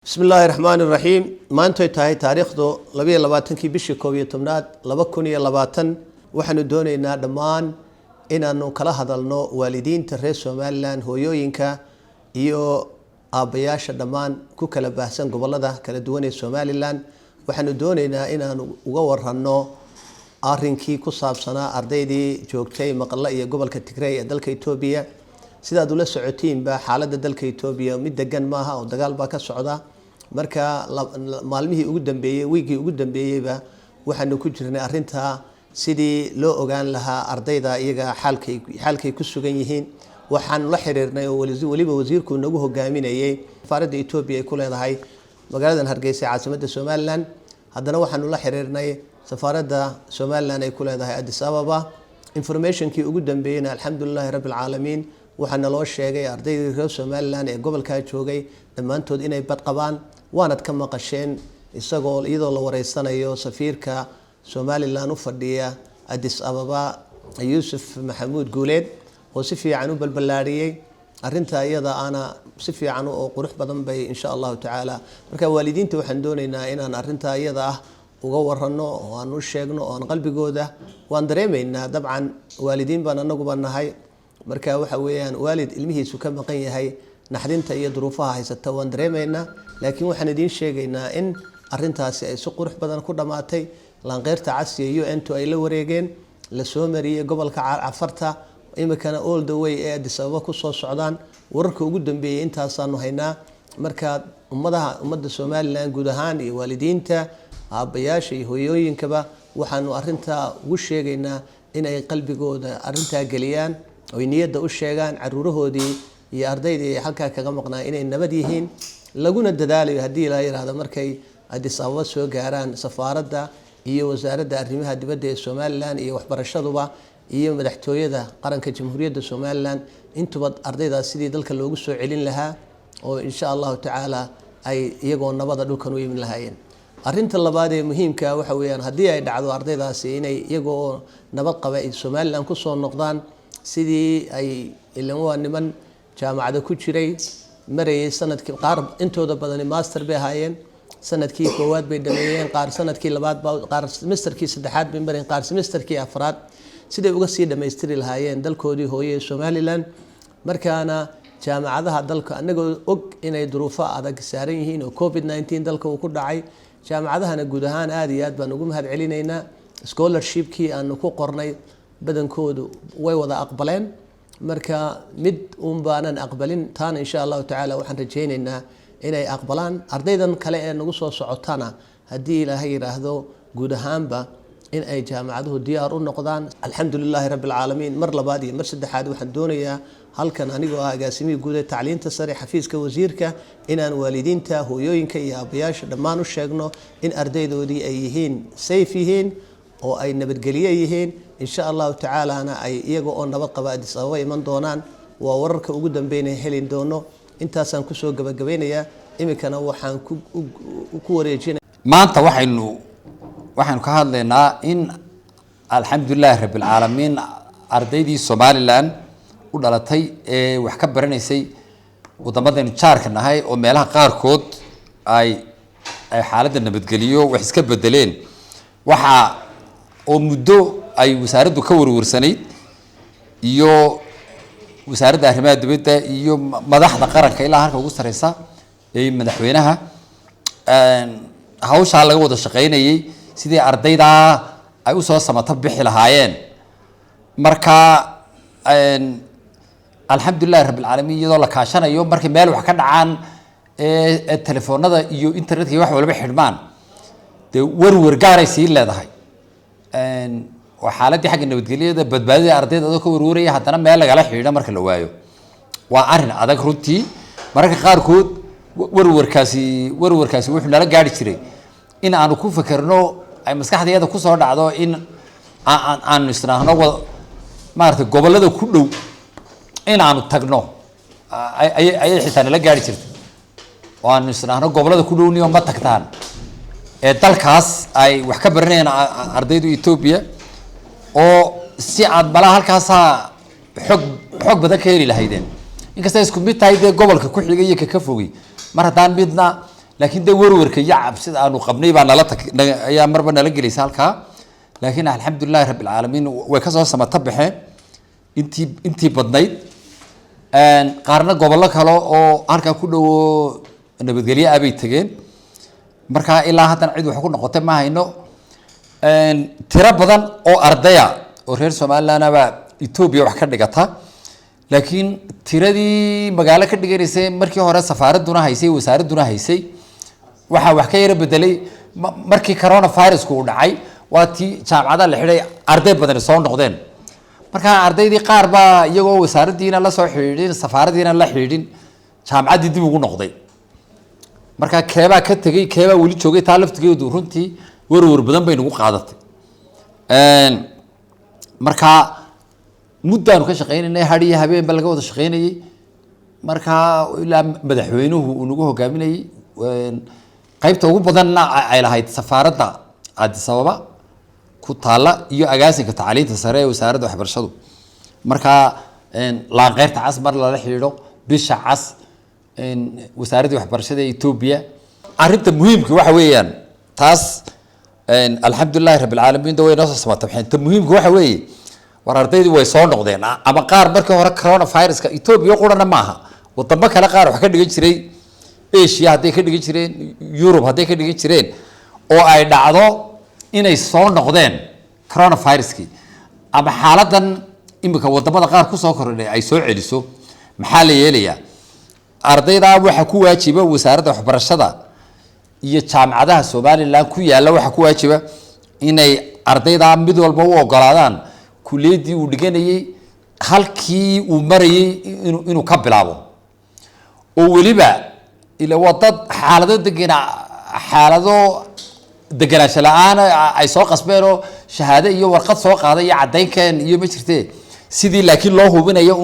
بسم الله الرحمن الرحيم ما أنتوا تاهي تاريخ دو لبيه لباتن كي بيش كوبية تمناد لبكوني لباتن وحنو دوني إنا دمان إنا نو كلا هذالنو والدين ترسو مالان هويو ينكا إيو آبياش دمان كو كلا بحسن قبل ده كلا دواني سوماليلان وحنو دوني إنا نو وغور هنو آرينكي كو صابسنا أرديدي جوكتاي مقلقية قبل كتكري دالك إتوبيا sida dawlad socotiin ba xaaladda dalka Itoobiya mid degan maaha oo dagaal ba ka socda marka maalmihii ugu dambeeyay wiigii ugu dambeeyay ba waxaanu ku jirnay arinta sidii loo ogaan lahaa ardayda iyaga xaalkay ku sugan yihiin waxaan la xiriirnay oo waliba wasiirku nagu hogaaminayay safaaradda Itoobiya ay ku leedahay magaalada Hargeysa caasimadda Soomaaliland haddana waxaanu la xiriirnay safaaradda Soomaaliland ay ku leedahay Addis Ababa informationkii ugu dambeeyayna alxamdulilaahi rabbil caalamiin waxaana loo sheegay ardayda reer Soomaaliland ee gobolka joogay dhamaantood inay bad qabaan waanad ka maqasheen iyadoo la wareysanayo safiirka Soomaaliland u fadhiya Addis Ababa Yusuf Maxamuud Guuleed oo si fiican u balbalaariyay arinta iyada ana si fiican oo qurux badan bay insha Allah taala marka waalidiinta waxaan doonaynaa inaan arinta iyada ah uga warano oo aan u sheegno oo aan qalbigooda waan dareemaynaa dabcan waalidiin baan anagu banahay marka waxa weeyaan waalid ilmihiisu ka maqan yahay naxdinta iyo duruufaha haysata waan dareemayna laakiin waxaan idin sheegaynaa in arintaasi ay si qurux badan ku dhamaatay laanqeyrta casiya iyo intu ay la wareegeen la soo mariyay gobolka Cafarta imikana all the way ee Addis Ababa ku soo socdaan wararka ugu dambeeyay intaasaanu haynaa marka ummadda Soomaaliland guud ahaan iyo waalidiinta aabayaasha iyo hooyooyinkaba waxaanu arinta ugu sheegaynaa in ay qalbigooda arinta galiyaan oo niyada u sheegaan caruurahoodii iyo ardaydii halka kaga maqnaa inay nabad yihiin laguna dadaalayo hadii la yiraahdo markay Addis Ababa soo gaaraan safaaradda iyo wasaaradda arrimaha dibadda ee Soomaaliland iyo waxbarashaduba iyo madaxtooyada qaranka jamhuuriyadda Soomaaliland intuba ardayda sidii dalka loogu soo celin lahaa oo insha Allah taala ay iyagoo nabad dhulkan u yimin lahaayeen arinta labaad ee muhiimka waxa weeyaan hadii ay dhacdo ardaydaasi inay iyagoo nabad qaba ee Soomaaliland ku soo noqdaan sidii ay ilmo niman jaamacada ku jiray marayay sanadkii qaar intooda badan master bay haayeen sanadkii koowaad bay dhameeyeen qaar sanadkii labaad qaar semesterkii saddexaad bay mareen qaar semesterkii afraad siday uga sii dhameystiri lahaayeen dalkoodii hooyay Soomaaliland markaana jaamacadaha dalka anagoo og inay duruufo adag saaran yihiin oo COVID-19 dalka uu ku dhacay jaamacadahana guud ahaan aad iyo aad baan ugu mahad celinaynaa scholarshipkii aan ku qornay badankoodu way wada aqbaleen marka mid baanan aqbalin taan insha Allah taala waxaan rajaynaynaa inay aqbalaan ardaydan kale ee nagu soo socotana hadii Ilaahay yiraahdo guud ahaanba in ay jaamacaduhu diyaar u noqdaan alxamdulilaahi rabbil caalamiin mar labaad iyo mar saddexaad waxaan doonayaa halkan anigoo agaasimiga guud ee tacliinta sare xafiiska wasiirka inaan waalidiinta hooyooyinka iyo aabayaasha dhammaan u sheegno in ardaydoodii ay yihiin safe yihiin oo ay nabadgeliye yihiin insha Allah taala ay iyaga oo nabad qaba Addis Ababa iman doonaan waa wararka ugu dambeeyay helin doono intaasaan ku soo gabagabeynaya imikana waxaan ku wareejinay maanta waxaynu ka hadlaynaa in alxamdulillah rabbil caalamiin ardaydii Soomaaliland u dhalatay ee wax ka baranaysay wadamadan jaarka nahay oo meelaha qaar kood ay xaaladda nabadgeliyo wax iska bedeleen waxa oo muddo ay wasaaraddu ka warwarsanayd iyo wasaaradda arrimaha dibadda iyo madaxda qaranka ilaa halka ugu sareysa ee madaxweynaha hawsha laga wada shaqeynayay sidii ardayda ay u soo samato bixi lahaayeen marka alxamdulillah rabbil caalamiin iyadoo la kaashanayo markii meel wax ka dhacaan ee telefoonada iyo internetka wax walba xidhmaan de warwar gaar ay sii leedahay وحالتي حق النبتقلية بدبادي أرضية هذا كوروري حتى أنا ما لقى له حيرة مركل وايو وأرن هذا كروتي مركل خاركود ورور كاسي وإحنا لا قاعد يشتري إن أنا كوف فكرناه أي مسكحة هذا كوسر على إن أن نستناه ما أعرف قبل هذا كله إن أنا تجناه أي حتى أنا لا قاعد يشتري وأن نستناه قبل هذا كله يوم ما تكتان dalkaas ay wax ka baranayaan ardaydu Itoobiya oo si aad bala halkaas xog badan ka heli lahaydeen inkasta isku mid tahay gobolka ku xigay ka fogay mar hadaan midna laakiin de warwarka iyo cabsida aanu qabnay baa nala ayaa marba nala gelaysa halkaa laakiin alxamdulillahi rabbil caalamiin way ka soo samata baxeen intii badnayd qaarna gobollo kale oo halkaa ku dhowo nabadgelyo abay tageen markaa ilaa haddana cid wax ku noqotay ma hayno tiro badan oo ardaya oo reer Somaliland aba Ethiopia wax ka dhigata laakiin tiradii magaalo ka dhiganaysay markii hore safaaraduna haysay wasaaraduna haysay waxa wax ka yara bedelay markii coronavirus ku dhacay waa tii jaamacada la xidhay arday badan soo noqdeen marka ardaydii qaar baa iyagoo wasaaradiina la soo xiriirin safaaradiina la xiriirin jaamacadii dib ugu noqday marka keeba ka tagay keeba wali joogay taa laftigeedu runtii warwar badan bay nagu qaadatay marka muddaan ka shaqeynay hadiya habeen bal laga wada shaqeynayay marka ilaa madaxweynuhu uu nagu hogaaminayay qaybta ugu badanna ay lahayd safaaradda Addis Ababa ku taala iyo agaasinka tacliinta sare ee wasaaradda waxbarashadu marka laanqeyrta cas mar la xiriiro bisha cas wasaaradda waxbarashada Ethiopia arinta muhiimka waxa weeyaan taas alxamdulillahi rabbil caalamiin dawayna soo samata bixinta muhiimka waxa weeye war ardaydu way soo noqdeen ama qaar markii hore coronavirus-ka Ethiopia qurana maaha wadamo kale qaar wax ka dhigan jiray Asia haday ka dhigan jireen Europe haday ka dhigan jireen oo ay dhacdo inay soo noqdeen coronavirus-ki ama xaaladan imika wadamada qaar ku soo kordhay ay soo celiso maxaa la yeelayaa ardayda waxa ku waajiba wasaaradda waxbarashada iyo jaamacadaha Somaliland ku yaala waxa ku waajiba inay ardayda mid walba u ogolaadaan kuleedii uu dhiganayay halkii uu marayay inuu ka bilaabo oo waliba ila wadad xaalado deganaansho la'aan ay soo qasbeen oo shahaado iyo warqad soo qaaday iyo cadeynkan iyo ma jirtee sidii laakiin loo hubinayo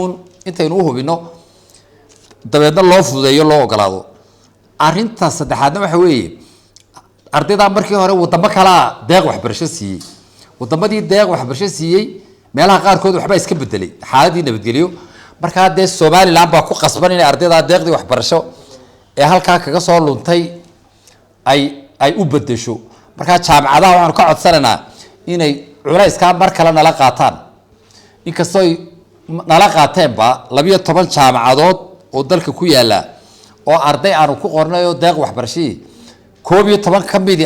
intaynu u hubino dabeedna loo fududeeyo loo ogolaado arinta saddexaadna waxa weeye ardayda markii hore wadamo kala deeq waxbarasho siiyay wadamadii deeq waxbarasho siiyay meelaha qaar kood waxba iska bedelay xaaladii nabadgeliyo marka de Somaliland baa ku qasban in ardayda deeqdii waxbarasho ee halka kaga soo luntay ay u bedesho marka jaamacadaha waxaan ka codsananaa inay culayska mar kale nala qaataan inkastoo nala qaateen ba 12 jaamacadood oo dalka ku yaala oo arday aanu ku qornayo deeq waxbarashii 12 kamid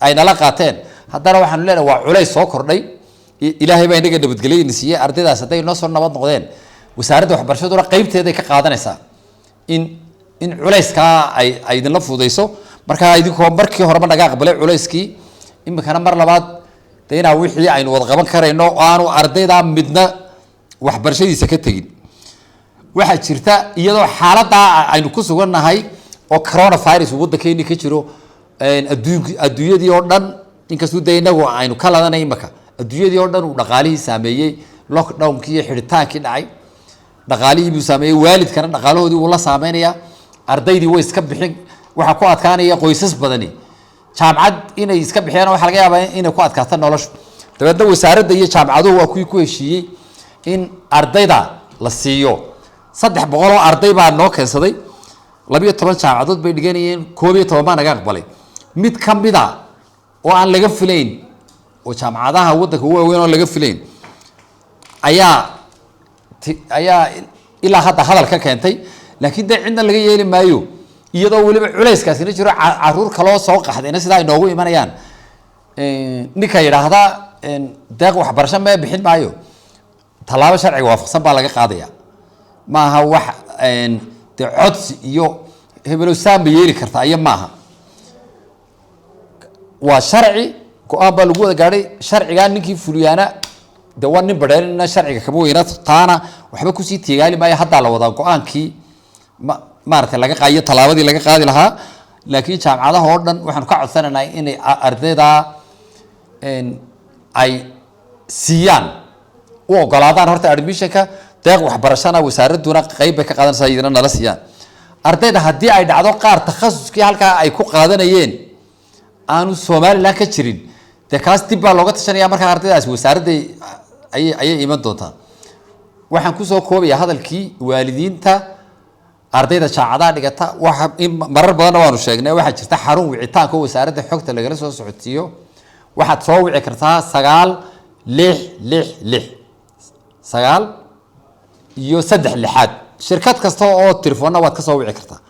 ay nala qaateen haddana waxaan leenahay waa culays soo kordhay ilaahay baa inaga nabadgeliyay siiyay ardaydaas haday noo soo nabad noqdeen wasaaradda waxbarashaduna qaybteeda ka qaadanaysa in culayska ay idin la fududeyso marka idinkoo markii hore ma naga aqbalay culayskii imikana mar labaad deena wixii aynu wada qaban kareyno aanu ardayda midna waxbarashadiisa ka tagin waxa jirta iyadoo xaaladda aynu ku suganahay oo coronavirus waddankeena ka jiro adduunyadii oo dhan inkastoo deynagu aynu ka ladanay imaka adduunyadii oo dhan uu dhaqaalihii saameeyay lockdown-kii iyo xidhitaankii dhacay dhaqaalihii buu saameeyay waalidkana dhaqaalahoodii wuu la saameynaya ardaydii way iska bixin waxa ku adkaanaya qoysas badani jaamacad inay iska bixiyaan waxa laga yaabaa inay ku adkaato noloshu dabeedna wasaaradda iyo jaamacaduhu waa kuwii ku heshiiyey in ardayda la siiyo 300 oo arday baa noo keensaday 12 jaamacadood bay dhiganayeen 11 baa naga aqbalay mid kamida oo aan laga filayn oo jaamacadaha waddanka waaweyn oo laga filayn ayaa ilaa hadda hadal ka keentay laakiin de cidna laga yeeli maayo iyadoo waliba culayskaasina jiro caruur kale oo soo qaxdayna sida ay noogu imanayaan ninka yiraahda deeq waxbarasho ma bixin maayo talaabo sharci waafaqsan baa laga qaadaya maaha wax de codsi iyo hebelo saam yeeli karta ay maaha waa sharci go'aan baa lagu wada gaaray sharciga ninkii fuliyana de waa nin badheerina sharciga kama weyna taana waxba ku sii tiigaali maayo hadda la wada go'aankii maartay laga qaayo talaabadii laga qaadi lahaa laakiin jaamacadaha oo dhan waxaan ka codsanaynaa inay ardayda ay siiyaan u ogolaadaan horta admissionka deeq waxbarashada wasaaraduna qayb bay ka qaadanaysaa iyadana nala siiyaan ardayda haddii ay dhacdo qaar takhasuskii halkaa ay ku qaadanayeen aanu Somaliland ka jirin de kaas dib baa looga tashanaya marka ardaydaas wasaaradda ayay iman doontaa waxaan ku soo koobayaa hadalkii waalidiinta ardayda jaacadaha dhigata waxa marar badan waanu sheegnay waxa jirta xarun wicitaanka wasaaradda xogta lagala soo socodsiiyo waxaad soo wici kartaa 966 9 iyo 3 lixaad shirkad kasta oo telefoonna waad ka soo wici kartaa